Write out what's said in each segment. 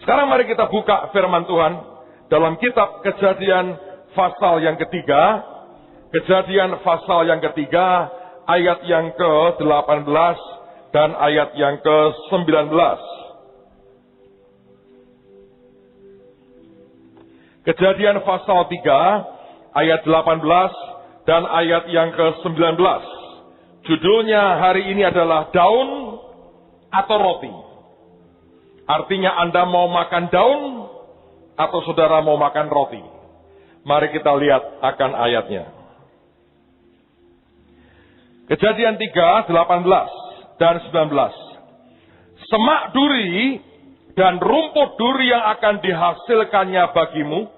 Sekarang mari kita buka firman Tuhan dalam kitab Kejadian pasal yang ketiga. Kejadian pasal yang ketiga, ayat yang ke-18 dan ayat yang ke-19. Kejadian pasal 3, ayat 18 dan ayat yang ke-19. Judulnya hari ini adalah daun atau roti. Artinya Anda mau makan daun atau saudara mau makan roti. Mari kita lihat akan ayatnya. Kejadian 3, 18 dan 19. Semak duri dan rumput duri yang akan dihasilkannya bagimu,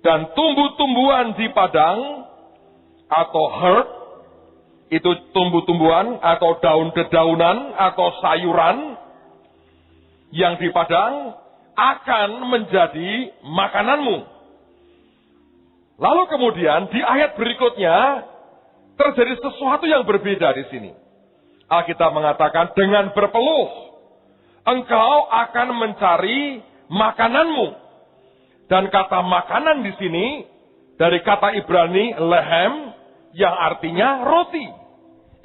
dan tumbuh-tumbuhan di padang atau herb, itu tumbuh-tumbuhan atau daun-dedaunan atau sayuran yang di padang akan menjadi makananmu. Lalu kemudian di ayat berikutnya terjadi sesuatu yang berbeda di sini. Alkitab mengatakan dengan berpeluh engkau akan mencari makananmu. Dan kata makanan di sini dari kata Ibrani lehem yang artinya roti.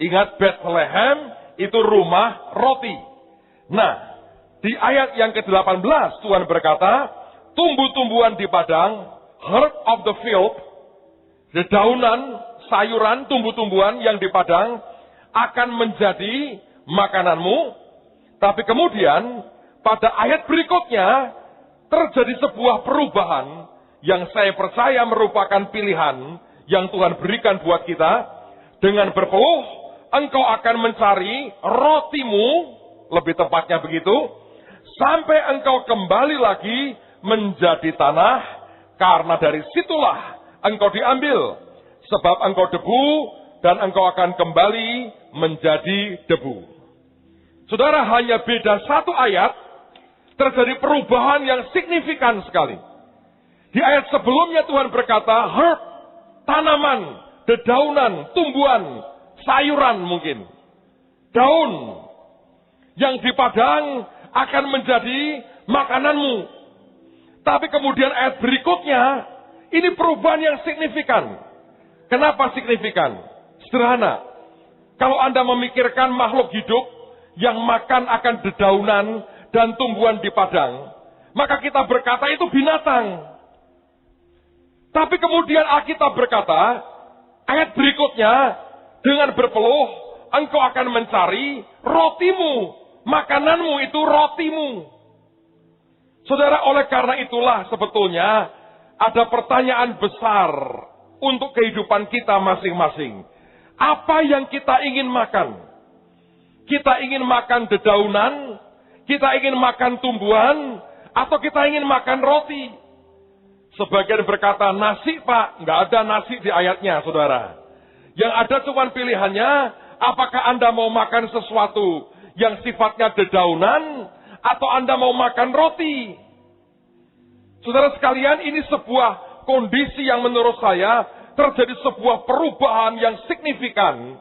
Ingat Bethlehem itu rumah roti. Nah, di ayat yang ke-18 Tuhan berkata, tumbuh-tumbuhan di padang, herb of the field, dedaunan, sayuran, tumbuh-tumbuhan yang di padang akan menjadi makananmu. Tapi kemudian pada ayat berikutnya terjadi sebuah perubahan yang saya percaya merupakan pilihan yang Tuhan berikan buat kita. Dengan berpeluh, engkau akan mencari rotimu, lebih tepatnya begitu, sampai engkau kembali lagi menjadi tanah, karena dari situlah engkau diambil. Sebab engkau debu, dan engkau akan kembali menjadi debu. Saudara, hanya beda satu ayat, terjadi perubahan yang signifikan sekali. Di ayat sebelumnya Tuhan berkata, herb, tanaman, dedaunan, tumbuhan, sayuran mungkin. Daun yang di padang akan menjadi makananmu. Tapi kemudian ayat berikutnya, ini perubahan yang signifikan. Kenapa signifikan? Sederhana. Kalau Anda memikirkan makhluk hidup yang makan akan dedaunan dan tumbuhan di padang, maka kita berkata itu binatang. Tapi kemudian Alkitab berkata, ayat berikutnya, dengan berpeluh, engkau akan mencari rotimu, makananmu itu rotimu. Saudara, oleh karena itulah sebetulnya ada pertanyaan besar untuk kehidupan kita masing-masing. Apa yang kita ingin makan? Kita ingin makan dedaunan, kita ingin makan tumbuhan, atau kita ingin makan roti? Sebagian berkata, nasi Pak. Nggak ada nasi di ayatnya, saudara. Yang ada cuma pilihannya, apakah Anda mau makan sesuatu yang sifatnya dedaunan, atau Anda mau makan roti? Saudara sekalian, ini sebuah kondisi yang menurut saya terjadi sebuah perubahan yang signifikan.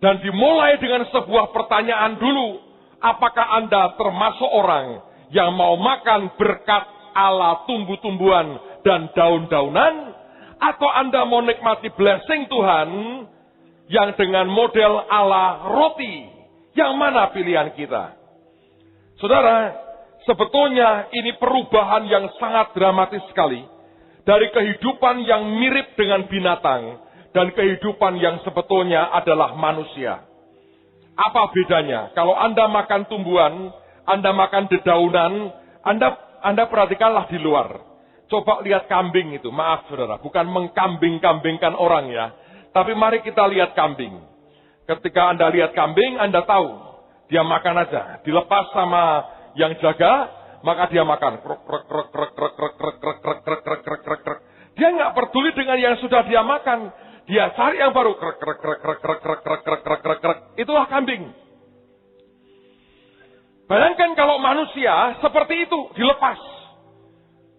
Dan dimulai dengan sebuah pertanyaan dulu. Apakah Anda termasuk orang yang mau makan berkat ala tumbuh-tumbuhan dan daun-daunan? Atau Anda mau nikmati blessing Tuhan yang dengan model ala roti? Yang mana pilihan kita? Saudara, sebetulnya ini perubahan yang sangat dramatis sekali. Dari kehidupan yang mirip dengan binatang dan kehidupan yang sebetulnya adalah manusia. Apa bedanya? Kalau Anda makan tumbuhan, Anda makan dedaunan, Anda perhatikanlah di luar. Coba lihat kambing itu. Maaf saudara, bukan mengkambing-kambingkan orang ya. Tapi mari kita lihat kambing. Ketika Anda lihat kambing, Anda tahu. Dia makan aja. Dilepas sama yang jaga, maka dia makan. Dia nggak peduli dengan yang sudah dia makan. Dia cari yang baru. Itulah kambing. Bayangkan kalau manusia seperti itu dilepas.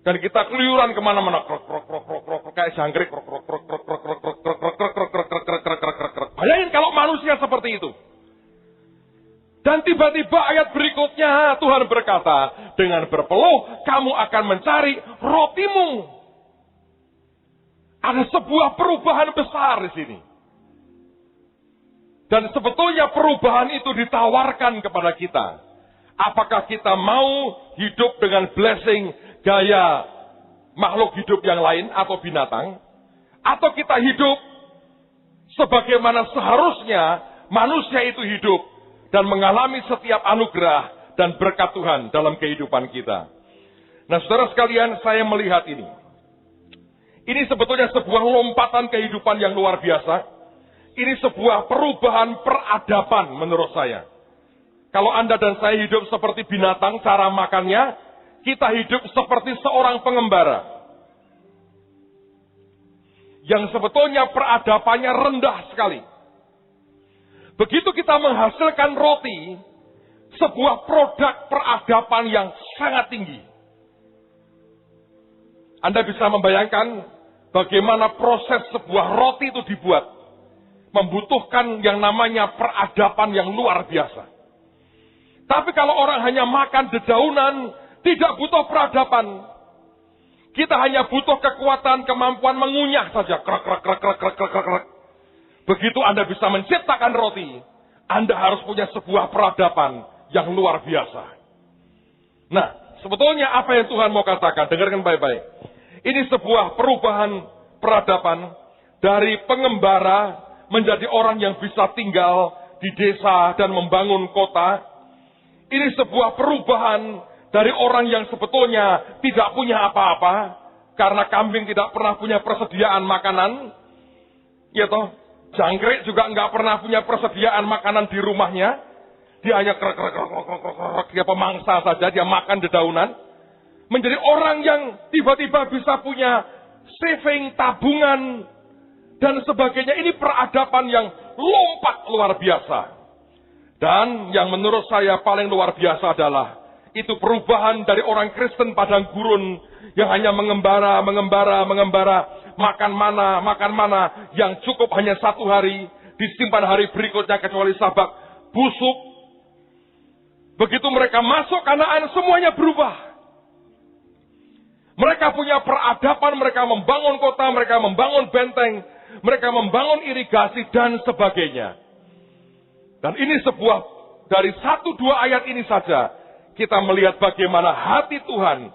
Dan kita keluyuran kemana-mana. Kayak jangkrik. Bayangin kalau manusia seperti itu. Dan tiba-tiba ayat berikutnya Tuhan berkata, dengan berpeluh kamu akan mencari rotimu. Ada sebuah perubahan besar di sini. Dan sebetulnya perubahan itu ditawarkan kepada kita. Apakah kita mau hidup dengan blessing gaya makhluk hidup yang lain atau binatang? Atau kita hidup sebagaimana seharusnya manusia itu hidup dan mengalami setiap anugerah dan berkat Tuhan dalam kehidupan kita. Nah, saudara sekalian, saya melihat ini. Ini sebetulnya sebuah lompatan kehidupan yang luar biasa. Ini sebuah perubahan peradaban menurut saya. Kalau Anda dan saya hidup seperti binatang, cara makannya, kita hidup seperti seorang pengembara. Yang sebetulnya peradabannya rendah sekali. Begitu kita menghasilkan roti, sebuah produk peradaban yang sangat tinggi. Anda bisa membayangkan bagaimana proses sebuah roti itu dibuat. Membutuhkan yang namanya peradaban yang luar biasa. Tapi kalau orang hanya makan dedaunan, tidak butuh peradaban. Kita hanya butuh kekuatan, kemampuan mengunyah saja. Krek, krek, krek, krek, krek, krek, krek. Begitu Anda bisa menciptakan roti, Anda harus punya sebuah peradaban yang luar biasa. Nah, sebetulnya apa yang Tuhan mau katakan? Dengarkan baik-baik. Ini sebuah perubahan peradaban dari pengembara menjadi orang yang bisa tinggal di desa dan membangun kota. Ini sebuah perubahan dari orang yang sebetulnya tidak punya apa-apa, karena kambing tidak pernah punya persediaan makanan. Ya toh, jangkrik juga nggak pernah punya persediaan makanan di rumahnya. Dia hanya dia pemangsa saja, dia makan dedaunan. Menjadi orang yang tiba-tiba bisa punya saving, tabungan, dan sebagainya. Ini peradaban yang lompat luar biasa. Dan yang menurut saya paling luar biasa adalah itu perubahan dari orang Kristen padang gurun yang hanya mengembara, makan mana, yang cukup hanya 1 hari, disimpan hari berikutnya kecuali Sabat, busuk. Begitu mereka masuk Kanaan, semuanya berubah. Mereka punya peradaban, mereka membangun kota, mereka membangun benteng, mereka membangun irigasi dan sebagainya. Dan ini sebuah, dari 1-2 ayat ini saja, kita melihat bagaimana hati Tuhan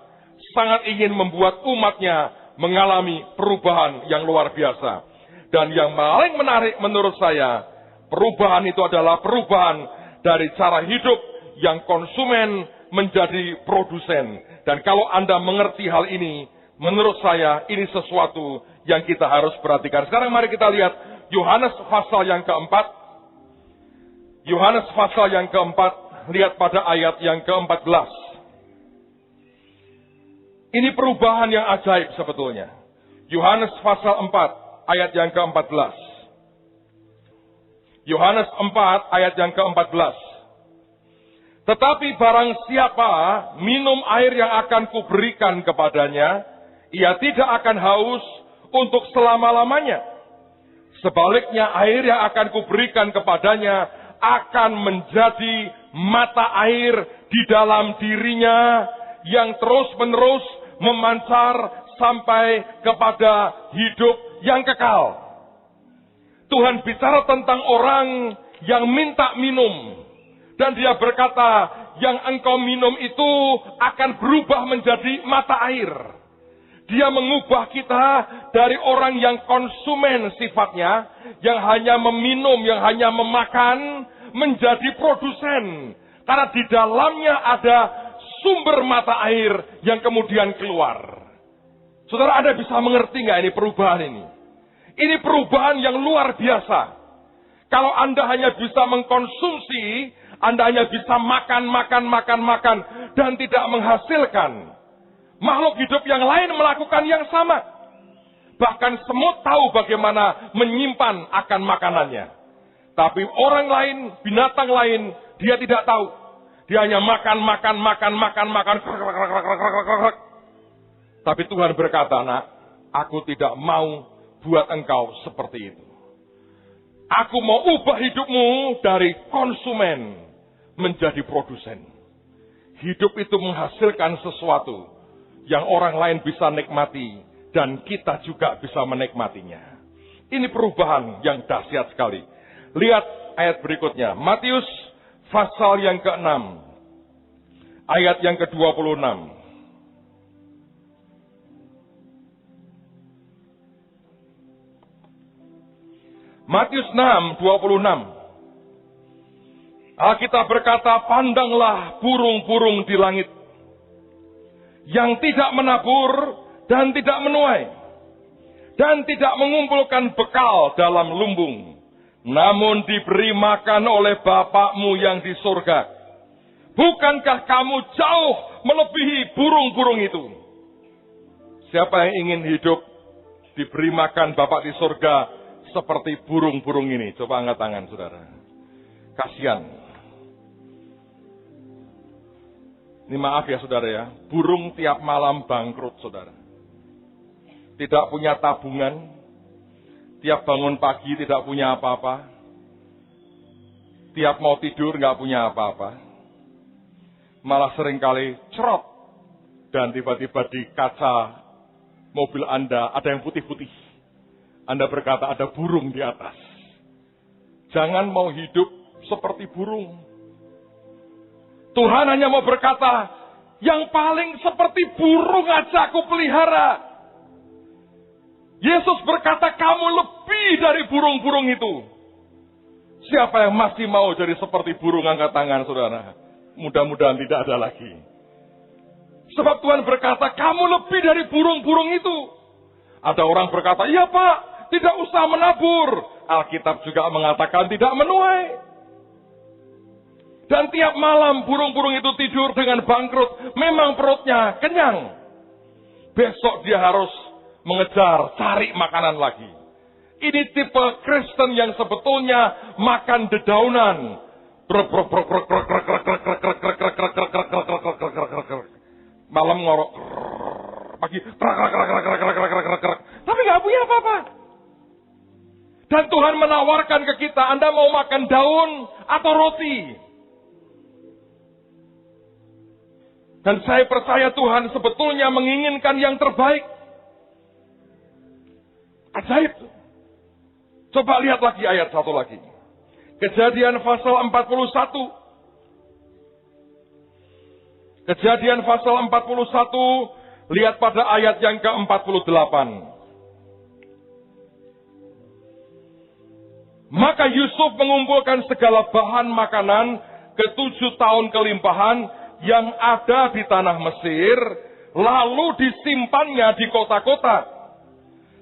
sangat ingin membuat umatnya mengalami perubahan yang luar biasa. Dan yang paling menarik menurut saya, perubahan itu adalah perubahan dari cara hidup yang konsumen menjadi produsen. Dan kalau Anda mengerti hal ini, menurut saya ini sesuatu yang kita harus perhatikan. Sekarang mari kita lihat Yohanes pasal yang keempat. Yohanes pasal yang keempat, lihat pada ayat yang ke-14. Ini perubahan yang ajaib sebetulnya. Yohanes pasal 4, ayat yang ke-14. Yohanes 4, ayat yang ke-14. Tetapi barang siapa minum air yang akan kuberikan kepadanya, ia tidak akan haus untuk selama-lamanya. Sebaliknya air yang akan kuberikan kepadanya akan menjadi mata air di dalam dirinya yang terus-menerus memancar sampai kepada hidup yang kekal. Tuhan bicara tentang orang yang minta minum. Dan dia berkata, yang engkau minum itu akan berubah menjadi mata air. Dia mengubah kita dari orang yang konsumen sifatnya, yang hanya meminum, yang hanya memakan, menjadi produsen. Karena di dalamnya ada sumber mata air yang kemudian keluar. Saudara, Anda bisa mengerti nggak ini perubahan ini? Ini perubahan yang luar biasa. Kalau Anda hanya bisa mengkonsumsi, Anda hanya bisa makan, dan tidak menghasilkan. Makhluk hidup yang lain melakukan yang sama. Bahkan semut tahu bagaimana menyimpan akan makanannya. Tapi orang lain, binatang lain, dia tidak tahu. Dia hanya makan. Tapi Tuhan berkata, nak, aku tidak mau buat engkau seperti itu. Aku mau ubah hidupmu dari konsumen menjadi produsen. Hidup itu menghasilkan sesuatu yang orang lain bisa nikmati dan kita juga bisa menikmatinya. Ini perubahan yang dahsyat sekali. Lihat ayat berikutnya, Matius pasal yang ke-6, ayat yang ke-26. Matius 6:26. Alkitab berkata, pandanglah burung-burung di langit, yang tidak menabur dan tidak menuai, dan tidak mengumpulkan bekal dalam lumbung, namun diberi makan oleh Bapakmu yang di surga. Bukankah kamu jauh melebihi burung-burung itu? Siapa yang ingin hidup diberi makan Bapak di surga seperti burung-burung ini? Coba angkat tangan, saudara. Kasihan. Ini maaf ya saudara ya, burung tiap malam bangkrut saudara. Tidak punya tabungan, tiap bangun pagi tidak punya apa-apa, tiap mau tidur nggak punya apa-apa, malah seringkali cerot, dan tiba-tiba di kaca mobil Anda ada yang putih-putih. Anda berkata ada burung di atas. Jangan mau hidup seperti burung. Tuhan hanya mau berkata, yang paling seperti burung aja aku pelihara. Yesus berkata, kamu lebih dari burung-burung itu. Siapa yang masih mau jadi seperti burung, angkat tangan saudara. Mudah-mudahan tidak ada lagi. Sebab Tuhan berkata, kamu lebih dari burung-burung itu. Ada orang berkata, iya Pak, tidak usah menabur. Alkitab juga mengatakan tidak menuai. Dan tiap malam burung-burung itu tidur dengan bangkrut. Memang perutnya kenyang. Besok dia harus mengejar, cari makanan lagi. Ini tipe Kristen yang sebetulnya makan dedaunan. Malam ngorok. Pagi. Tapi gak punya apa-apa. Dan Tuhan menawarkan ke kita, Anda mau makan daun atau roti? Dan saya percaya Tuhan sebetulnya menginginkan yang terbaik. Ajaib. Coba lihat lagi ayat satu lagi. Kejadian pasal 41. Kejadian pasal 41. Lihat pada ayat yang ke-48. Maka Yusuf mengumpulkan segala bahan makanan ke-7 tahun kelimpahan yang ada di tanah Mesir, lalu disimpannya di kota-kota.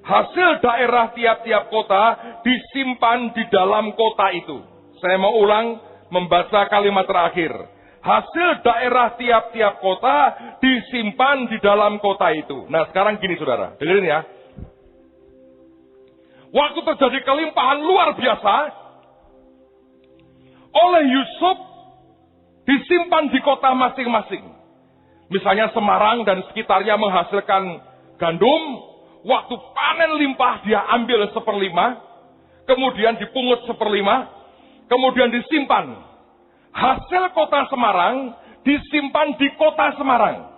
Hasil daerah tiap-tiap kota disimpan di dalam kota itu. Saya mau ulang membaca kalimat terakhir. Hasil daerah tiap-tiap kota disimpan di dalam kota itu. Nah sekarang gini saudara, dengerin ya. Waktu terjadi kelimpahan luar biasa, oleh Yusuf disimpan di kota masing-masing. Misalnya Semarang dan sekitarnya menghasilkan gandum, waktu panen limpah dia ambil 1/5, kemudian dipungut 1/5, kemudian disimpan. Hasil kota Semarang disimpan di kota Semarang.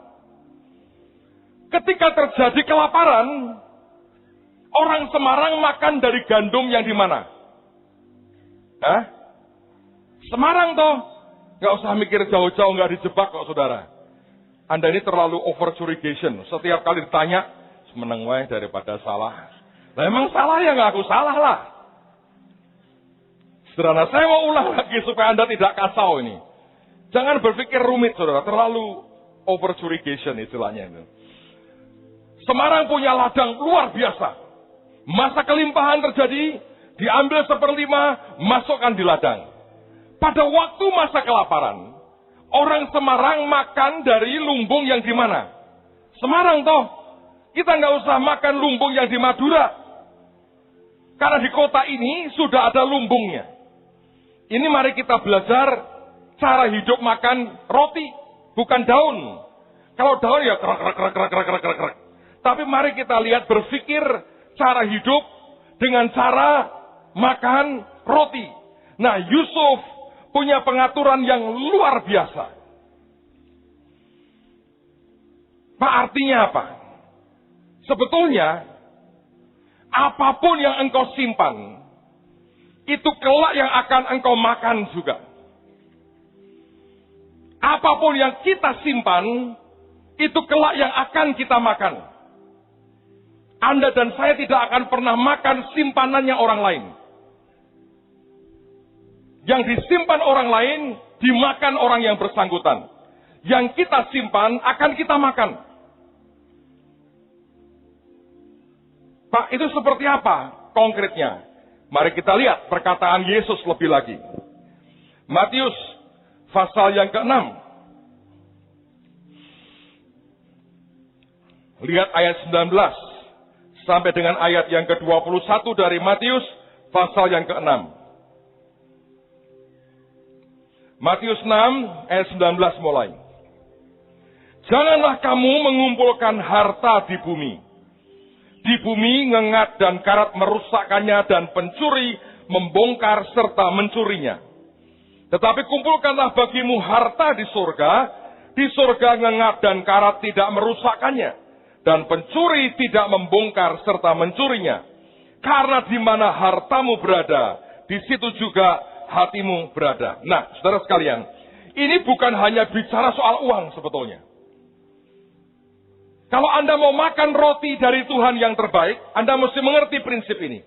Ketika terjadi kelaparan, orang Semarang makan dari gandum yang di mana? Hah? Semarang toh. Gak usah mikir jauh-jauh, gak dijebak kok saudara. Anda ini terlalu over curigation. Setiap kali ditanya, meneng wae daripada salah. Nah emang salah ya gak aku salah lah. Saudara, saya mau ulang lagi supaya Anda tidak kacau ini. Jangan berpikir rumit saudara, terlalu over curigation istilahnya itu. Semarang punya ladang luar biasa. Masa kelimpahan terjadi, diambil 1/5, masukkan di ladang. Pada waktu masa kelaparan, orang Semarang makan dari lumbung yang di mana? Semarang toh. Kita nggak usah makan lumbung yang di Madura. Karena di kota ini sudah ada lumbungnya. Ini mari kita belajar cara hidup makan roti, bukan daun. Kalau daun ya krek. Tapi mari kita lihat berpikir cara hidup dengan cara makan roti. Nah, Yusuf punya pengaturan yang luar biasa. Pak, artinya apa? Sebetulnya, apapun yang engkau simpan, itu kelak yang akan engkau makan juga. Apapun yang kita simpan, itu kelak yang akan kita makan. Anda dan saya tidak akan pernah makan simpanannya orang lain. Yang disimpan orang lain, dimakan orang yang bersangkutan. Yang kita simpan, akan kita makan. Pak, itu seperti apa konkretnya? Mari kita lihat perkataan Yesus lebih lagi. Matius pasal yang ke-6. Lihat ayat 19. Sampai dengan ayat yang ke-21 dari Matius pasal yang ke-6. Matius 6 ayat 19 mulai. Janganlah kamu mengumpulkan harta di bumi. Di bumi ngengat dan karat merusakkannya dan pencuri membongkar serta mencurinya. Tetapi kumpulkanlah bagimu harta di surga. Di surga ngengat dan karat tidak merusakkannya. Dan pencuri tidak membongkar serta mencurinya. Karena di mana hartamu berada, di situ juga hatimu berada. Nah, saudara sekalian, ini bukan hanya bicara soal uang sebetulnya. Kalau Anda mau makan roti dari Tuhan yang terbaik, Anda mesti mengerti prinsip ini.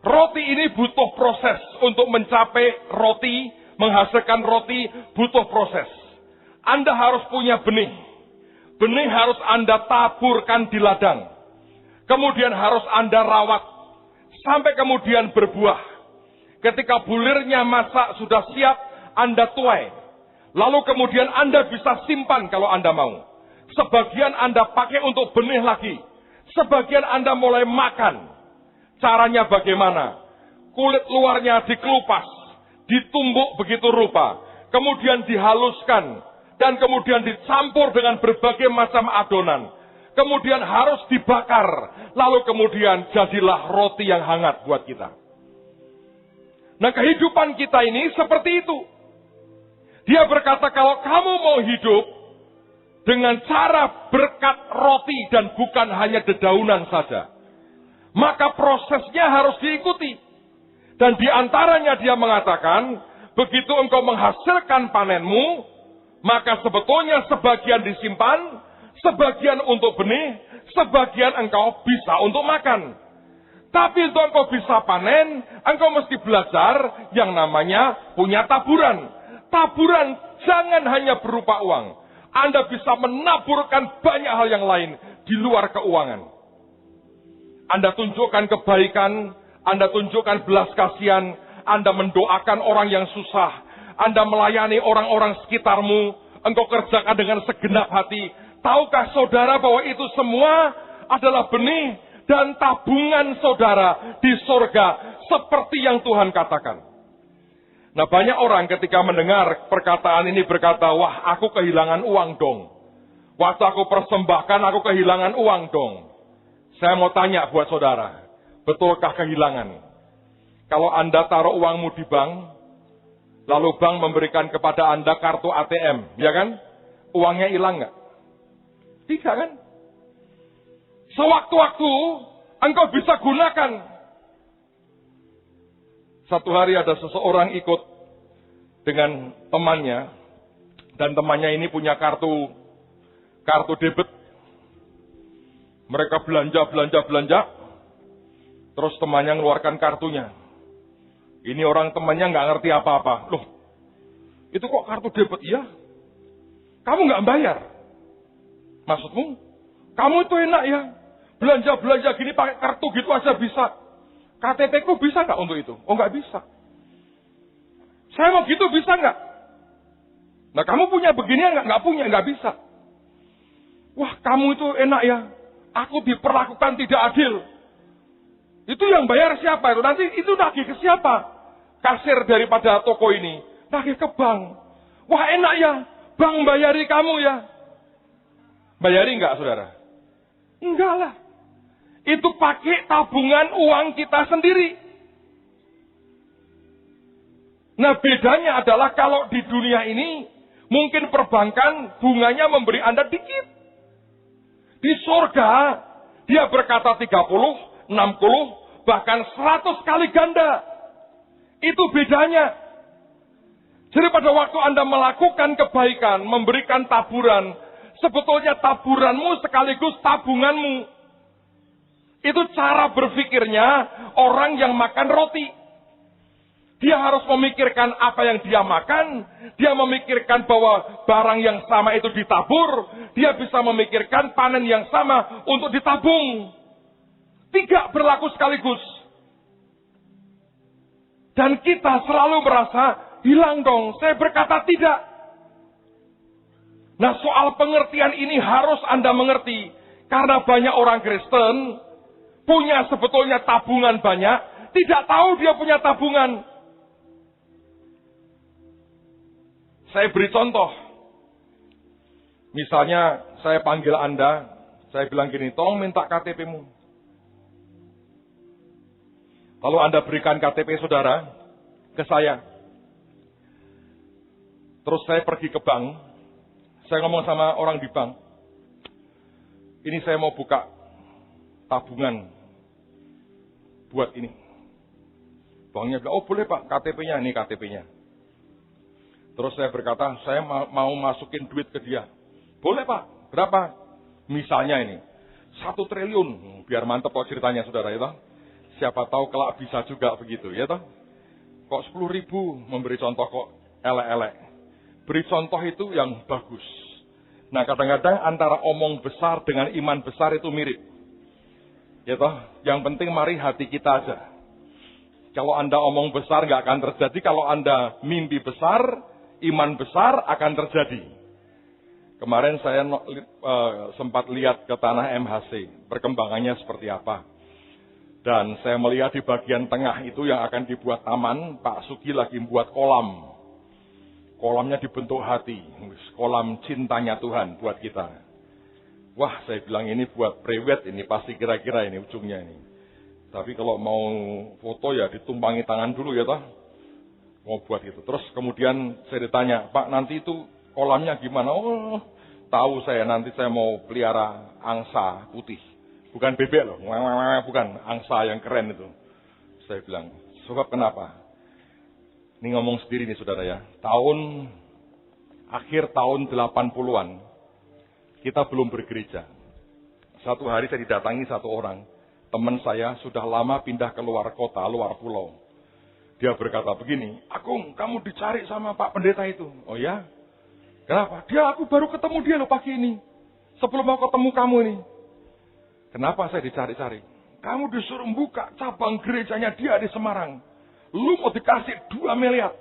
Roti ini butuh proses untuk mencapai roti, menghasilkan roti, butuh proses. Anda harus punya benih. Benih harus Anda taburkan di ladang. Kemudian harus Anda rawat. Sampai kemudian berbuah. Ketika bulirnya masak sudah siap, Anda tuai. Lalu kemudian Anda bisa simpan kalau Anda mau. Sebagian Anda pakai untuk benih lagi. Sebagian Anda mulai makan. Caranya bagaimana? Kulit luarnya dikelupas. Ditumbuk begitu rupa. Kemudian dihaluskan. Dan kemudian dicampur dengan berbagai macam adonan. Kemudian harus dibakar. Lalu kemudian jadilah roti yang hangat buat kita. Nah, kehidupan kita ini seperti itu. Dia berkata kalau kamu mau hidup dengan cara berkat roti dan bukan hanya dedaunan saja, maka prosesnya harus diikuti. Dan diantaranya dia mengatakan, begitu engkau menghasilkan panenmu, maka sebetulnya sebagian disimpan, sebagian untuk benih, sebagian engkau bisa untuk makan. Tapi untuk engkau bisa panen, engkau mesti belajar yang namanya punya taburan. Taburan jangan hanya berupa uang. Anda bisa menaburkan banyak hal yang lain di luar keuangan. Anda tunjukkan kebaikan, Anda tunjukkan belas kasihan, Anda mendoakan orang yang susah, Anda melayani orang-orang sekitarmu, engkau kerjakan dengan segenap hati. Tahukah saudara bahwa itu semua adalah benih dan tabungan saudara di sorga, seperti yang Tuhan katakan. Nah, banyak orang ketika mendengar perkataan ini berkata, wah, aku kehilangan uang dong. Waktu aku persembahkan, aku kehilangan uang dong. Saya mau tanya buat saudara, betulkah kehilangan? Kalau Anda taruh uangmu di bank, lalu bank memberikan kepada Anda kartu ATM, ya kan? Uangnya hilang nggak? Tidak kan? Sewaktu-waktu engkau bisa gunakan. Satu hari ada seseorang ikut dengan temannya, dan temannya ini punya kartu debit. Mereka belanja, terus temannya mengeluarkan kartunya. Ini orang temannya nggak ngerti apa-apa. Loh, itu kok kartu debit? Iya. Kamu nggak bayar. Maksudmu? Kamu itu enak ya. Belanja gini pakai kartu gitu aja bisa. KTP ku bisa nggak untuk itu? Oh, nggak bisa. Saya mau gitu bisa nggak? Nah, kamu punya beginian nggak? Nggak punya, nggak bisa. Wah, kamu itu enak ya. Aku diperlakukan tidak adil. Itu yang bayar siapa itu? Nanti itu nagih ke siapa? Kasir daripada toko ini. Nagih ke bank. Wah, enak ya. Bank bayari kamu ya. Bayari enggak, saudara? Enggak lah. Itu pakai tabungan uang kita sendiri. Nah, bedanya adalah kalau di dunia ini, mungkin perbankan bunganya memberi Anda dikit. Di surga, dia berkata 30, 60, bahkan 100 kali ganda. Itu bedanya. Jadi pada waktu Anda melakukan kebaikan, memberikan taburan, sebetulnya taburanmu sekaligus tabunganmu. Itu cara berpikirnya orang yang makan roti. Dia harus memikirkan apa yang dia makan, dia memikirkan bahwa barang yang sama itu ditabur, dia bisa memikirkan panen yang sama untuk ditabung. Tidak berlaku sekaligus. Dan kita selalu merasa, hilang dong, saya berkata tidak. Nah, soal pengertian ini harus Anda mengerti. Karena banyak orang Kristen punya sebetulnya tabungan banyak, tidak tahu dia punya tabungan. Saya beri contoh. Misalnya saya panggil Anda, saya bilang gini, tolong minta KTP-mu. Lalu Anda berikan KTP saudara ke saya. Terus saya pergi ke bank, saya ngomong sama orang di bank, ini saya mau buka tabungan buat ini. Banknya bilang, oh boleh Pak, KTP-nya, ini KTP-nya. Terus saya berkata, saya mau masukin duit ke dia. Boleh Pak, berapa? Misalnya ini, 1 triliun. Biar mantep kok ceritanya saudara, ya toh? Siapa tahu kelak bisa juga begitu, ya toh? Kok 10.000 memberi contoh kok elek-elek. Beri contoh itu yang bagus. Nah kadang-kadang antara omong besar dengan iman besar itu mirip. Ya toh? Yang penting mari hati kita aja. Kalau Anda omong besar nggak akan terjadi, kalau Anda mimpi besar, iman besar akan terjadi. Kemarin saya sempat lihat ke tanah MHC, perkembangannya seperti apa. Dan saya melihat di bagian tengah itu yang akan dibuat taman, Pak Sugi lagi membuat kolam. Kolamnya dibentuk hati, kolam cintanya Tuhan buat kita. Wah, saya bilang ini buat prewed, ini pasti kira-kira ini ujungnya ini. Tapi kalau mau foto ya ditumpangi tangan dulu ya toh. Mau buat itu. Terus kemudian saya ditanya, Pak nanti itu kolamnya gimana? Oh, tahu saya nanti saya mau pelihara angsa putih. Bukan bebek loh, bukan angsa yang keren itu. Saya bilang, sebab kenapa? Ini ngomong sendiri nih saudara ya. Akhir tahun 80-an, kita belum bergereja. Satu hari saya didatangi satu orang. Teman saya sudah lama pindah ke luar kota, luar pulau. Dia berkata begini, Agung, kamu dicari sama Pak Pendeta itu. Oh ya? Kenapa? Aku baru ketemu dia loh pagi ini. Sebelum mau ketemu kamu ini. Kenapa saya dicari-cari? Kamu disuruh buka cabang gerejanya dia di Semarang. Lu mau dikasih 2 miliar.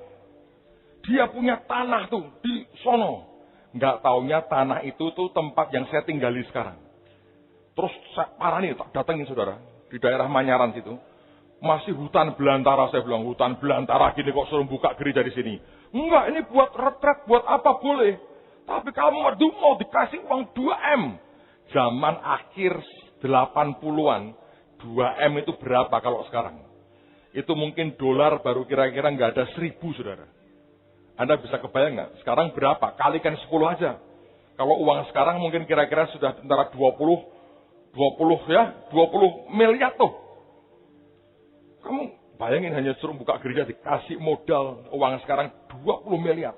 Dia punya tanah tuh di sono. Nggak taunya tanah itu tuh tempat yang saya tinggali sekarang. Terus parah nih, datengin saudara. Di daerah Manyaran situ. Masih hutan belantara, saya bilang, hutan belantara gini kok suruh buka gereja di sini. Enggak, ini buat retret, buat apa boleh. Tapi kamu mau dikasih uang 2M. Zaman akhir 80-an, 2M itu berapa kalau sekarang? Itu mungkin dolar baru kira-kira nggak ada 1.000 saudara. Anda bisa kebayang nggak? Sekarang berapa? Kalikan 10 aja. Kalau uang sekarang mungkin kira-kira sudah antara 20 miliar tuh. Kamu bayangin hanya suruh buka gereja dikasih modal uang sekarang 20 miliar.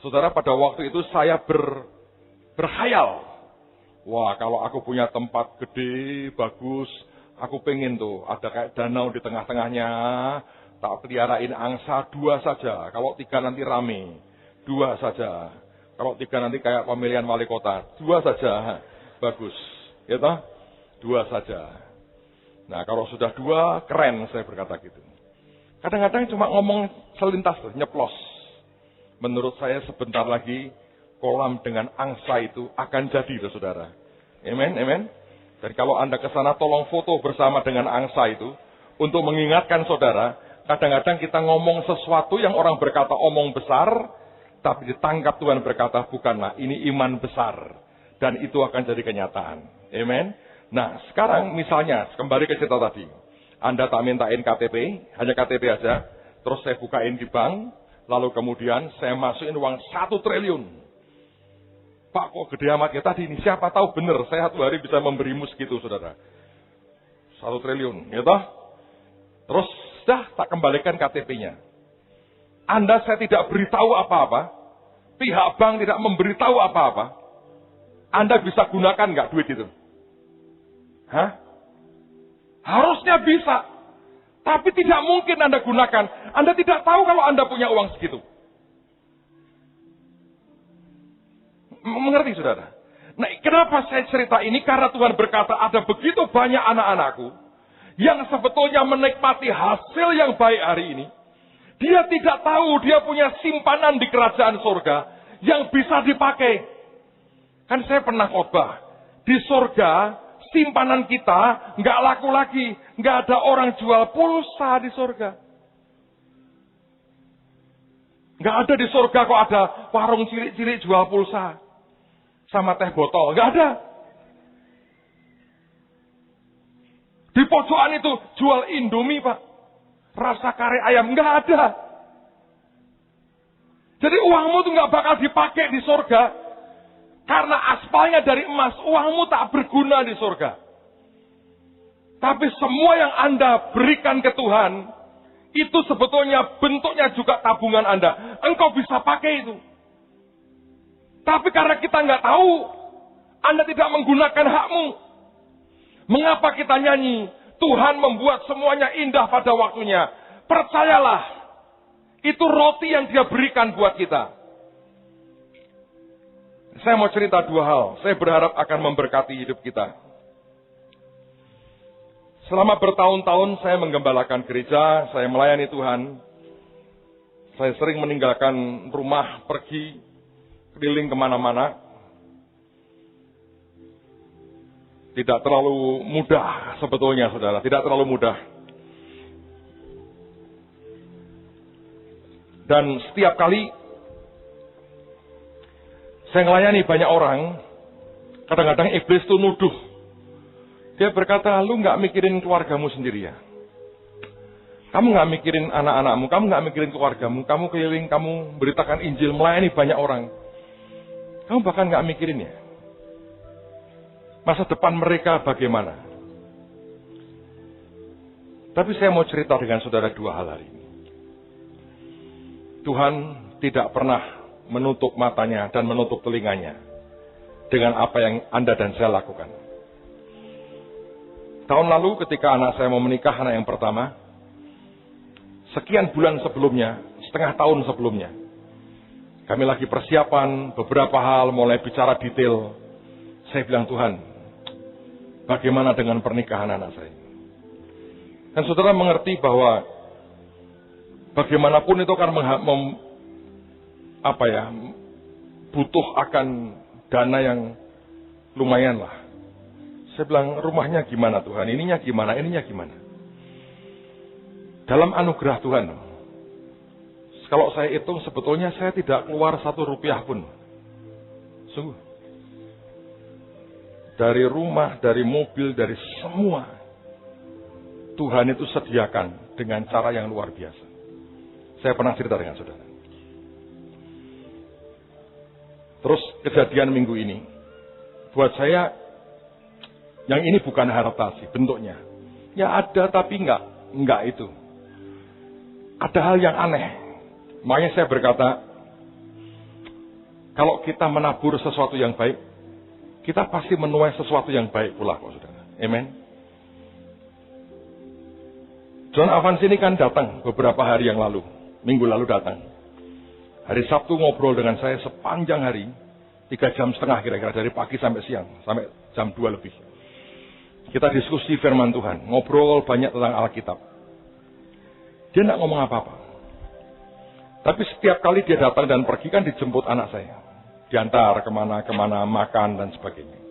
Saudara, pada waktu itu saya berkhayal. Wah, kalau aku punya tempat gede, bagus, aku pengen tuh ada kayak danau di tengah-tengahnya, tak peliharain angsa 2 saja. Kalau 3 nanti rame, 2 saja. Kalau 3 nanti kayak pemilihan wali kota, 2 saja. Bagus, ya toh? 2 saja. Nah, kalau sudah 2, keren, saya berkata gitu. Kadang-kadang cuma ngomong selintas tuh, nyeplos. Menurut saya sebentar lagi, kolam dengan angsa itu akan jadi, loh, saudara. Amen, amen. Dan kalau Anda ke sana, tolong foto bersama dengan angsa itu, untuk mengingatkan saudara, kadang-kadang kita ngomong sesuatu yang orang berkata omong besar, tapi ditangkap Tuhan berkata, bukanlah, ini iman besar. Dan itu akan jadi kenyataan. Amen. Nah, sekarang misalnya, kembali ke cerita tadi. Anda tak mintain KTP, hanya KTP aja. Terus saya bukain di bank, lalu kemudian saya masukin uang 1 triliun. Pak, kok gede amat ya tadi ini? Siapa tahu benar saya 1 hari bisa memberimu segitu, saudara. 1 triliun, gitu. Terus dah tak kembalikan KTP-nya. Anda saya tidak beritahu apa-apa. Pihak bank tidak memberitahu apa-apa. Anda bisa gunakan nggak duit itu? Hah? Harusnya bisa. Tapi tidak mungkin Anda gunakan. Anda tidak tahu kalau Anda punya uang segitu. Mengerti, saudara? Nah, kenapa saya cerita ini? Karena Tuhan berkata ada begitu banyak anak-anakku yang sebetulnya menikmati hasil yang baik hari ini. Dia tidak tahu dia punya simpanan di kerajaan surga yang bisa dipakai. Kan saya pernah khotbah. Di surga, simpanan kita nggak laku lagi. Nggak ada orang jual pulsa di surga. Nggak ada di surga kok ada warung cilik-cilik jual pulsa. Sama teh botol. Nggak ada. Di pojokan itu jual Indomie, Pak. Rasa kare ayam. Nggak ada. Jadi uangmu tuh nggak bakal dipakai di surga. Karena aspalnya dari emas. Uangmu tak berguna di surga. Tapi semua yang Anda berikan ke Tuhan, itu sebetulnya bentuknya juga tabungan Anda. Engkau bisa pakai itu. Tapi karena kita nggak tahu, Anda tidak menggunakan hakmu. Mengapa kita nyanyi? Tuhan membuat semuanya indah pada waktunya. Percayalah, itu roti yang Dia berikan buat kita. Saya mau cerita 2 hal. Saya berharap akan memberkati hidup kita. Selama bertahun-tahun saya menggembalakan gereja, saya melayani Tuhan. Saya sering meninggalkan rumah, pergi, keliling kemana-mana. Tidak terlalu mudah sebetulnya, saudara. Tidak terlalu mudah. Dan setiap kali saya melayani banyak orang, kadang-kadang iblis itu nuduh. Dia berkata, lu gak mikirin keluargamu sendiri ya? Kamu gak mikirin anak-anakmu, kamu gak mikirin keluargamu, kamu keliling, kamu beritakan Injil, melayani banyak orang. Kamu bahkan gak mikirin ya? Masa depan mereka bagaimana? Tapi saya mau cerita dengan saudara 2 hal hari ini. Tuhan tidak pernah menutup matanya dan menutup telinganya dengan apa yang Anda dan saya lakukan. Tahun lalu ketika anak saya mau menikah, anak yang pertama, sekian bulan sebelumnya, setengah tahun sebelumnya, kami lagi persiapan beberapa hal, mulai bicara detail. Saya bilang, Tuhan, bagaimana dengan pernikahan anak saya? Dan saudara mengerti bahwa bagaimanapun itu kan butuh akan dana yang lumayan lah. Saya bilang, rumahnya gimana Tuhan? Ininya gimana? Dalam anugerah Tuhan, kalau saya hitung sebetulnya saya tidak keluar 1 rupiah pun. Sungguh. Dari rumah, dari mobil, dari semua. Tuhan itu sediakan dengan cara yang luar biasa. Saya pernah cerita dengan saudara. Terus kejadian minggu ini, buat saya, yang ini bukan harta sih bentuknya. Ya ada tapi enggak itu. Ada hal yang aneh. Makanya saya berkata, kalau kita menabur sesuatu yang baik, kita pasti menuai sesuatu yang baik pula kok, saudara. Amen. John Evans ini kan datang beberapa hari yang lalu. Minggu lalu datang. Hari Sabtu ngobrol dengan saya sepanjang hari. 3,5 jam kira-kira. Dari pagi sampai siang. Sampai jam 2 lebih. Kita diskusi firman Tuhan. Ngobrol banyak tentang Alkitab. Dia tidak ngomong apa-apa. Tapi setiap kali dia datang dan pergi kan dijemput anak saya. Diantar kemana-kemana, makan dan sebagainya.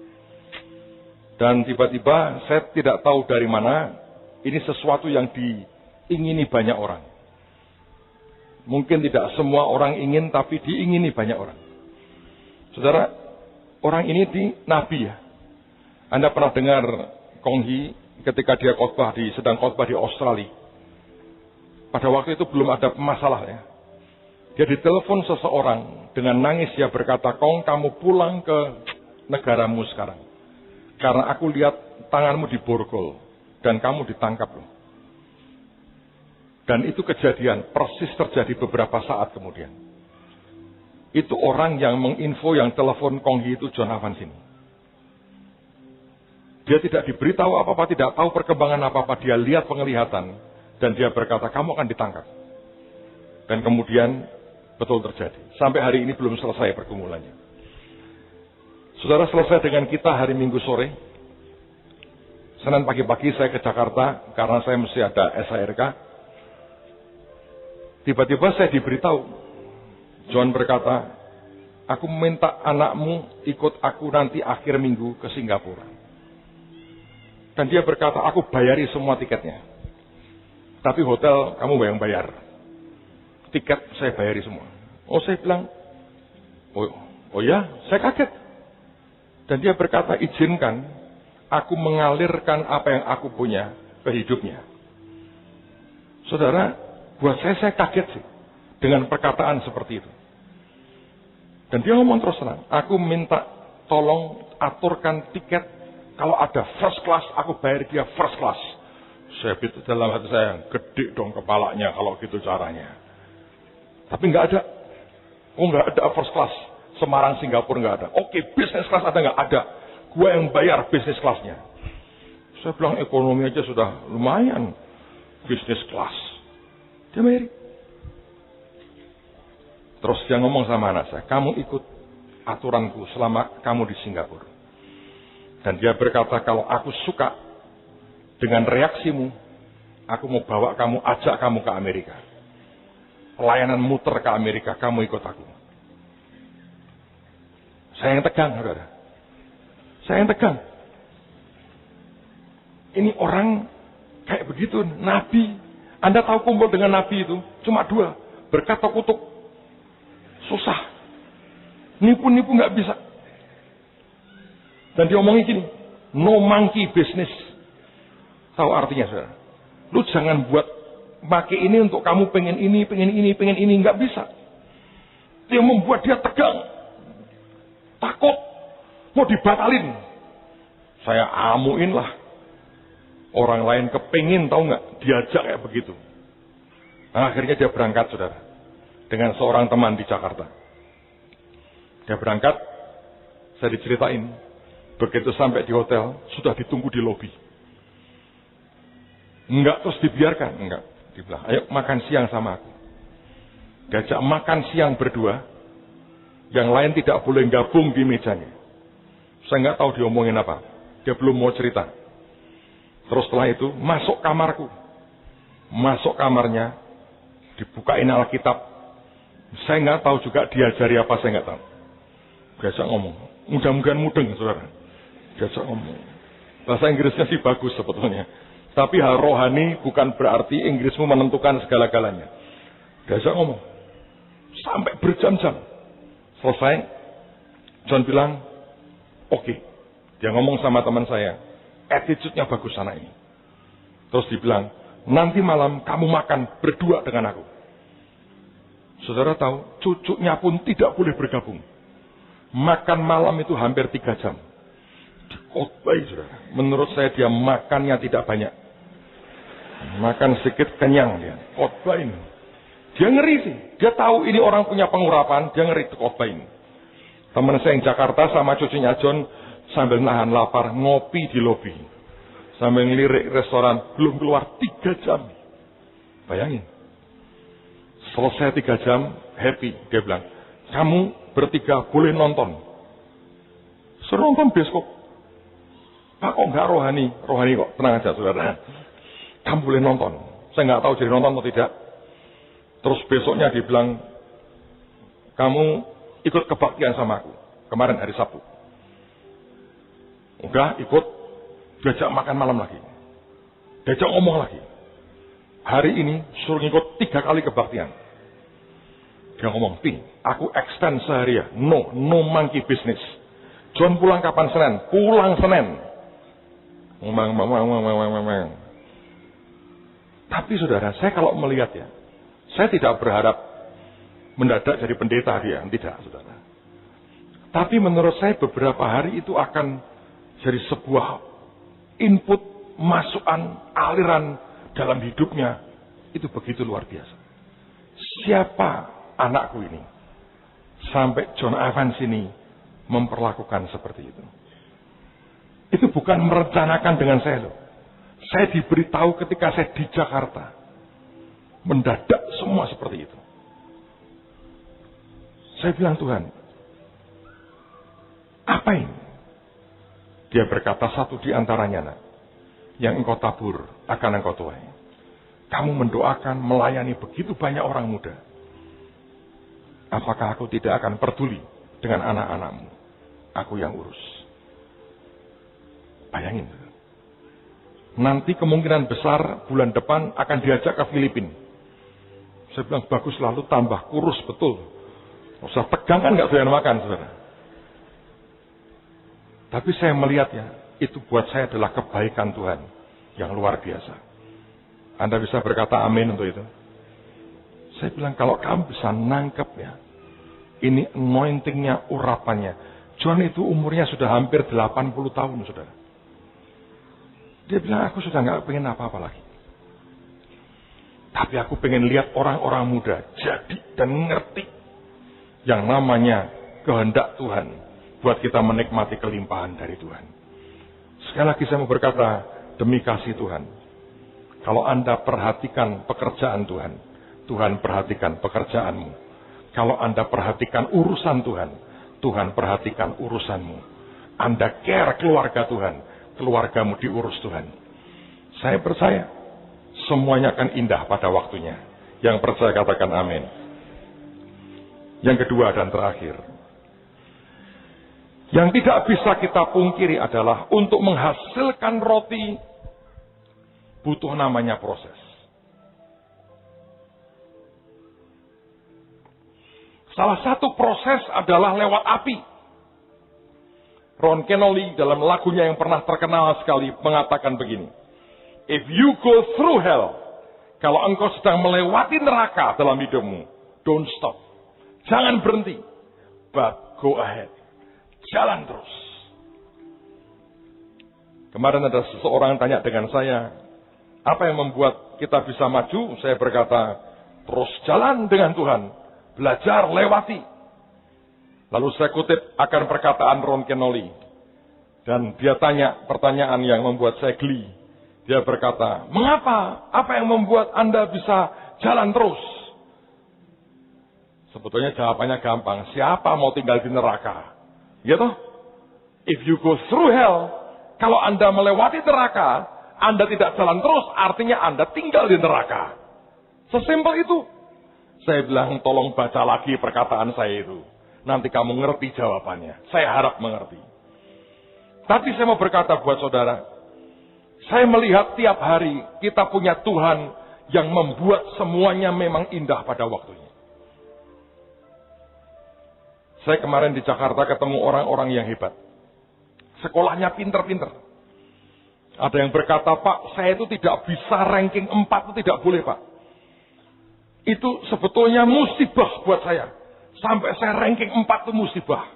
Dan tiba-tiba saya tidak tahu dari mana ini sesuatu yang diingini banyak orang. Mungkin tidak semua orang ingin, tapi diingini banyak orang. Saudara, orang ini nabi ya. Anda pernah dengar Kong Hee ketika dia sedang khotbah di Australia. Pada waktu itu belum ada masalah ya. Dia ditelepon seseorang dengan nangis, dia berkata, "Kong, kamu pulang ke negaramu sekarang. Karena aku lihat tanganmu diborgol dan kamu ditangkap loh." Dan itu kejadian, persis terjadi beberapa saat kemudian. Itu orang yang menginfo, yang telepon Kong Hee itu John Evans ini. Dia tidak diberitahu apa-apa, tidak tahu perkembangan apa-apa. Dia lihat penglihatan dan dia berkata, "Kamu akan ditangkap." Dan kemudian betul terjadi. Sampai hari ini belum selesai pergumulannya. Saudara, selesai dengan kita hari Minggu sore. Senin pagi-pagi saya ke Jakarta karena saya mesti ada SHRK. Tiba-tiba saya diberitahu, John berkata, "Aku minta anakmu ikut aku nanti akhir minggu ke Singapura." Dan dia berkata, "Aku bayari semua tiketnya. Tapi hotel kamu yang bayar. Tiket saya bayari semua." Oh, saya bilang, oh ya, saya kaget. Dan dia berkata, "Izinkan aku mengalirkan apa yang aku punya ke hidupnya." Saudara, buat saya kaget sih dengan perkataan seperti itu. Dan dia ngomong terus terang, "Aku minta tolong aturkan tiket. Kalau ada first class, aku bayar dia first class." Saya pikir dalam hati saya, gede dong kepalanya kalau gitu caranya. Tapi nggak ada. Oh, nggak ada first class. Semarang, Singapura nggak ada. Oke, business class ada nggak? Ada. Gua yang bayar business classnya. Saya bilang ekonomi aja sudah lumayan. Business class. Dia bayar. Terus dia ngomong sama anak saya, "Kamu ikut aturanku selama kamu di Singapura." Dan dia berkata, "Kalau aku suka dengan reaksimu, aku mau bawa kamu, ajak kamu ke Amerika. Pelayanan muter ke Amerika, kamu ikut aku." Saya yang tegang, saudara. Saya yang tegang. Ini orang kayak begitu, nabi. Anda tahu kumpul dengan nabi itu, cuma 2. Berkata kutuk. Susah. Nipu-nipu nggak bisa. Dan dia omongin gini, "No monkey business." Tahu artinya, saudara? Lu jangan buat pakai ini untuk kamu pengen ini, nggak bisa. Dia membuat dia tegang, takut, mau dibatalin. Saya amuin lah. Orang lain kepengin, tahu nggak, diajak kayak begitu. Nah, akhirnya dia berangkat, saudara, dengan seorang teman di Jakarta. Dia berangkat, saya diceritain. Begitu sampai di hotel, sudah ditunggu di lobi. Enggak terus dibiarkan, enggak. Dibilang, "Ayo makan siang sama aku." Diajak makan siang berdua, yang lain tidak boleh gabung di mejanya. Saya nggak tahu diomongin apa. Dia belum mau cerita. Terus setelah itu, masuk kamarku. Masuk kamarnya, dibukain Alkitab. Saya nggak tahu juga diajari apa, saya nggak tahu. Diajak ngomong. Mudah-mudahan mudeng, saudara. Diajak ngomong. Bahasa Inggrisnya sih bagus sebetulnya. Tapi hal rohani bukan berarti Inggrismu menentukan segala-galanya. Diajak ngomong. Sampai berjam-jam. Selesai. John bilang, "Oke." Dia ngomong sama teman saya. Attitude-nya bagus anak ini. Terus dibilang, "Nanti malam kamu makan berdua dengan aku." Saudara tahu, cucunya pun tidak boleh bergabung. Makan malam itu hampir 3 jam. Khotbah, saudara. Menurut saya dia makannya tidak banyak. Makan sedikit kenyang dia. Khotbah ini. Dia ngeri sih. Dia tahu ini orang punya pengurapan. Dia ngeri khotbah ini. Teman saya yang Jakarta sama cucunya John sambil nahan lapar ngopi di lobi. Sambil ngelirik restoran. Belum keluar 3 jam. Bayangin. Selesai 3 jam. Happy. Dia bilang, "Kamu bertiga boleh nonton." Suruh nonton bioskop. "Pak, kok nggak rohani?" "Rohani kok, tenang aja, saudara. Kamu boleh nonton." Saya nggak tahu jadi nonton atau tidak. Terus besoknya dibilang, "Kamu ikut kebaktian sama aku." Kemarin hari Sabtu. Udah ikut, diajak makan malam lagi. Diajak ngomong lagi. Hari ini suruh ngikut 3 kali kebaktian. Dia ngomong, "Ting, aku extend seharian. No monkey business." John pulang kapan? Senin. Pulang Senin. Tapi saudara, saya kalau melihat ya, saya tidak berharap mendadak jadi pendeta dia, tidak saudara. Tapi menurut saya beberapa hari itu akan jadi sebuah input, masukan, aliran dalam hidupnya. Itu begitu luar biasa. Siapa anakku ini? Sampai John Evans ini memperlakukan seperti itu. Itu bukan merencanakan dengan saya loh. Saya diberitahu ketika saya di Jakarta. Mendadak semua seperti itu. Saya bilang, Tuhan, apa ini? Dia berkata, satu di antaranya, nak, yang engkau tabur akan engkau tuai. Kamu mendoakan, melayani begitu banyak orang muda. Apakah aku tidak akan peduli dengan anak-anakmu? Aku yang urus. Bayangin. Nanti kemungkinan besar bulan depan akan diajak ke Filipina. Saya bilang, bagus, lalu tambah kurus betul. Usah tegang kan gak doyan makan, saudara. Tapi saya melihatnya, itu buat saya adalah kebaikan Tuhan yang luar biasa. Anda bisa berkata amin untuk itu. Saya bilang, kalau kamu bisa nangkep ya, ini anointingnya, urapannya. John itu umurnya sudah hampir 80 tahun, saudara. Dia bilang, aku sudah gak pengen apa-apa lagi. Tapi aku pengen lihat orang-orang muda jadi dan ngerti yang namanya kehendak Tuhan buat kita menikmati kelimpahan dari Tuhan. Sekali lagi saya mau berkata, demi kasih Tuhan, kalau Anda perhatikan pekerjaan Tuhan, Tuhan perhatikan pekerjaanmu. Kalau Anda perhatikan urusan Tuhan, Tuhan perhatikan urusanmu. Anda care keluarga Tuhan, keluargamu diurus Tuhan. Saya percaya semuanya akan indah pada waktunya. Yang percaya katakan amin. Yang kedua dan terakhir, yang tidak bisa kita pungkiri adalah untuk menghasilkan roti butuh namanya proses. Salah satu proses adalah lewat api. Ron Kenoly dalam lagunya yang pernah terkenal sekali mengatakan begini, if you go through hell, kalau engkau sedang melewati neraka dalam hidupmu, don't stop. Jangan berhenti, but go ahead. Jalan terus. Kemarin ada seseorang tanya dengan saya, apa yang membuat kita bisa maju? Saya berkata, terus jalan dengan Tuhan. Belajar, lewati. Lalu saya kutip akan perkataan Ron Kenoly. Dan dia tanya pertanyaan yang membuat saya geli. Dia berkata, mengapa? Apa yang membuat Anda bisa jalan terus? Sebetulnya jawabannya gampang. Siapa mau tinggal di neraka? Gitu? If you go through hell, kalau Anda melewati neraka, Anda tidak jalan terus, artinya Anda tinggal di neraka. Sesimpel itu. Saya bilang, tolong baca lagi perkataan saya itu. Nanti kamu ngerti jawabannya. Saya harap mengerti. Tapi saya mau berkata buat saudara, saya melihat tiap hari kita punya Tuhan yang membuat semuanya memang indah pada waktunya. Saya kemarin di Jakarta ketemu orang-orang yang hebat. Sekolahnya pinter-pinter. Ada yang berkata, Pak, saya itu tidak bisa ranking 4, itu tidak boleh, Pak. Itu sebetulnya musibah buat saya. Sampai saya ranking 4 itu musibah.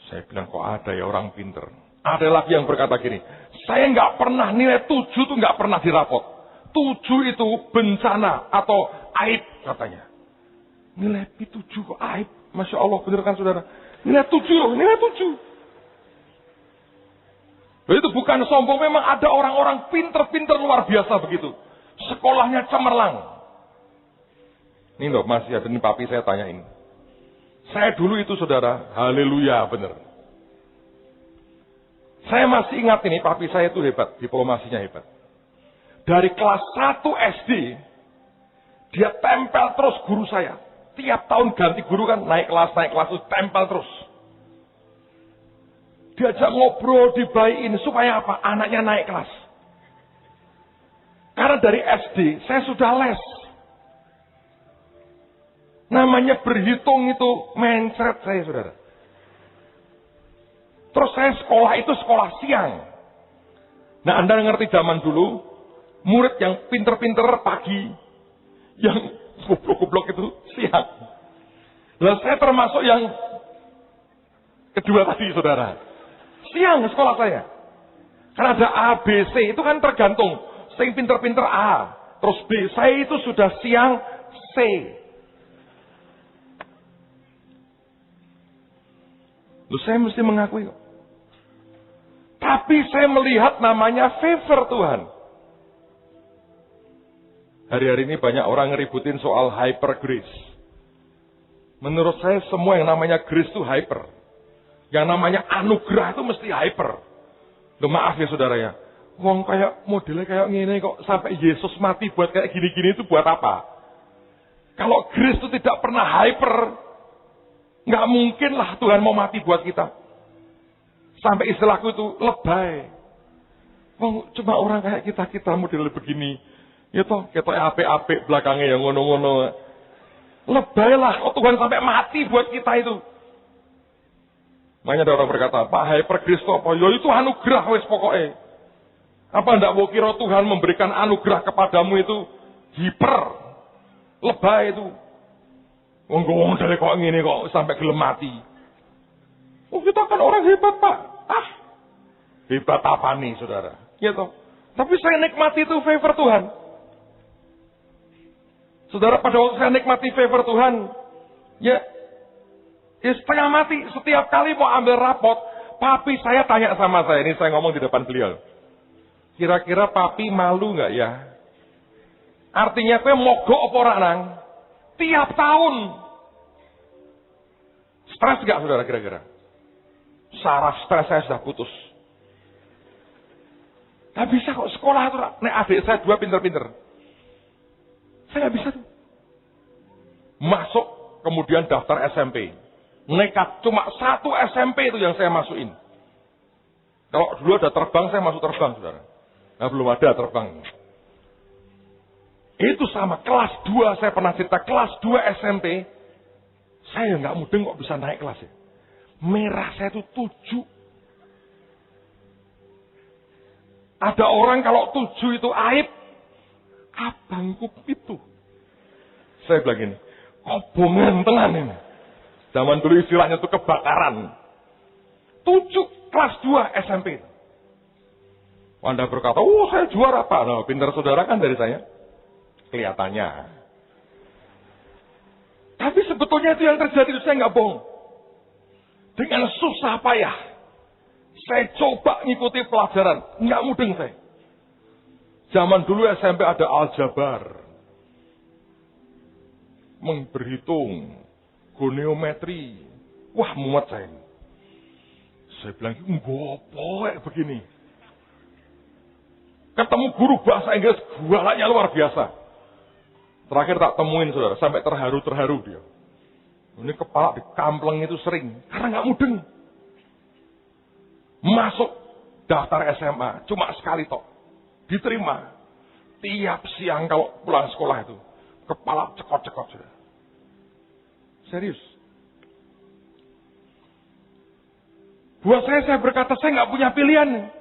Saya bilang, kok ada ya orang pinter. Ada lagi yang berkata gini, saya nggak pernah nilai 7 itu nggak pernah dirapot. 7 itu bencana atau aib katanya. Nilai 7 kok aib? Masya Allah, bener kan saudara? Nilai 7 loh, nilai 7. Itu bukan sombong, memang ada orang-orang pinter-pinter luar biasa begitu. Sekolahnya cemerlang. Ini loh, masih ada nih papi saya tanyain. Saya dulu itu saudara, haleluya bener. Saya masih ingat ini, papi saya itu hebat, diplomasinya hebat. Dari kelas 1 SD, dia tempel terus guru saya. Tiap tahun ganti guru kan, naik kelas, itu tempel terus. Diajak ngobrol, dibaikin, supaya apa? Anaknya naik kelas. Karena dari SD, saya sudah les. Namanya berhitung itu mencret saya, saudara. Terus saya sekolah itu sekolah siang. Nah, Anda ngerti zaman dulu, Murid yang pinter-pinter pagi, yang goblok-goblok itu siang. Lah saya termasuk yang kedua tadi, saudara. Siang sekolah saya. Karena ada A, B, C, itu kan tergantung. Saya pinter-pinter A, terus B. Saya itu sudah siang C. Loh, saya mesti mengakui kok. Tapi saya melihat namanya favor Tuhan. Hari-hari ini banyak orang ngeributin soal hyper grace. Menurut saya semua yang namanya grace itu hyper. Yang namanya anugerah itu mesti hyper. Loh, maaf ya saudara ya. Wong kayak modelnya kayak gini kok sampai Yesus mati buat kayak gini-gini itu buat apa? Kalau grace itu tidak pernah hyper, nggak mungkin lah Tuhan mau mati buat kita. Sampai istilahku itu lebay. Wong cuma orang kayak kita model begini. Ya toh, kita apik-apik belakangnya yang ngono-ngono. Lebay lah, kok Tuhan sampai mati buat kita itu. Makanya ada orang berkata, Pak hyper grace itu apa? Ya itu anugerah wes pokoknya. Apa ndak mau kira Tuhan memberikan anugerah kepadamu itu hiper, lebay itu. Wong dari kok ngene kok sampai gelem mati. Oh kita kan orang hebat Pak. Ah, hebat apa nih saudara? Ya toh. Tapi saya nikmati itu favor Tuhan. Saudara pada waktu saya nikmati favor Tuhan, ya setengah mati setiap kali mau ambil rapot, papi saya tanya sama saya, ini saya ngomong di depan beliau. Kira-kira papi malu nggak ya? Artinya gue mogok apa ora nang? Tiap tahun. Stres nggak saudara kira-kira? Saraf stres saya sudah putus. Gak bisa kok sekolah itu. Nek adik saya 2 pinter-pinter. Saya nggak bisa tuh. Masuk kemudian daftar SMP. Nekat cuma 1 SMP itu yang saya masukin. Kalau dulu ada terbang saya masuk terbang saudara. Nah belum ada terbang. Itu sama, kelas 2 saya pernah cerita, kelas 2 SMP, saya nggak mudeng kok bisa naik kelas ya. Merah saya itu 7. Ada orang kalau 7 itu aib, abangku itu. Saya bilang gini, kobongan tenan ini. Zaman dulu istilahnya itu kebakaran. 7 kelas 2 SMP. Anda berkata, oh saya juara Pak. Nah, pintar saudara kan dari saya. Kelihatannya. Tapi sebetulnya itu yang terjadi itu saya nggak bohong. Dengan susah payah. Saya coba ngikuti pelajaran. Nggak mudeng saya. Zaman dulu SMP ada aljabar. Berhitung. Goniometri. Wah muat saya. Saya bilang, ngopok begini. Ketemu guru bahasa Inggris, galaknya luar biasa. Terakhir tak temuin saudara, sampai terharu-terharu dia. Ini kepala dikampleng itu sering, karena nggak mudeng. Masuk daftar SMA, cuma sekali tok. Diterima. Tiap siang kalau pulang sekolah itu, kepala cekot-cekot saudara. Serius. Buat saya berkata, saya nggak punya pilihan.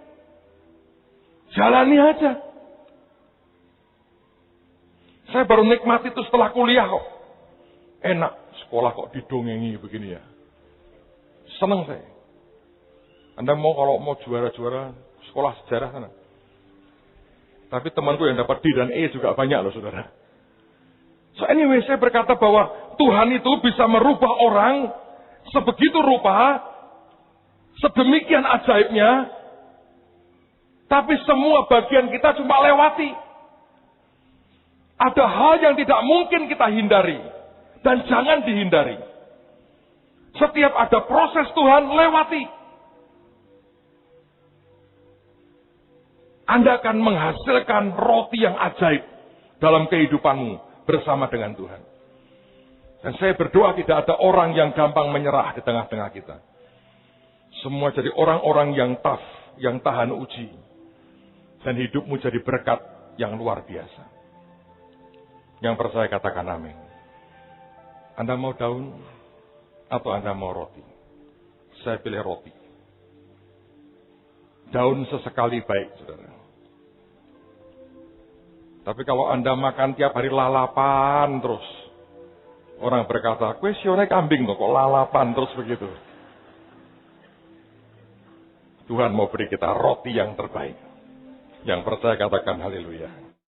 Jalani aja. Saya baru nikmati itu setelah kuliah kok. Enak, sekolah kok didongengi begini ya. Seneng saya. Anda kalau mau juara-juara sekolah sejarah sana. Tapi temanku yang dapat D dan E juga banyak loh saudara. So anyway, saya berkata bahwa Tuhan itu bisa merubah orang sebegitu rupa, sedemikian ajaibnya, tapi semua bagian kita cuma lewati. Ada hal yang tidak mungkin kita hindari. Dan jangan dihindari. Setiap ada proses Tuhan, lewati. Anda akan menghasilkan roti yang ajaib dalam kehidupanmu bersama dengan Tuhan. Dan saya berdoa tidak ada orang yang gampang menyerah di tengah-tengah kita. Semua jadi orang-orang yang tough, yang tahan uji. Dan hidupmu jadi berkat yang luar biasa. Yang percaya katakan amin. Anda mau daun atau Anda mau roti? Saya pilih roti. Daun sesekali baik, saudara. Tapi kalau Anda makan tiap hari lalapan terus, orang berkata, kue sione kambing kok lalapan terus begitu. Tuhan mau beri kita roti yang terbaik. Yang percaya katakan haleluya.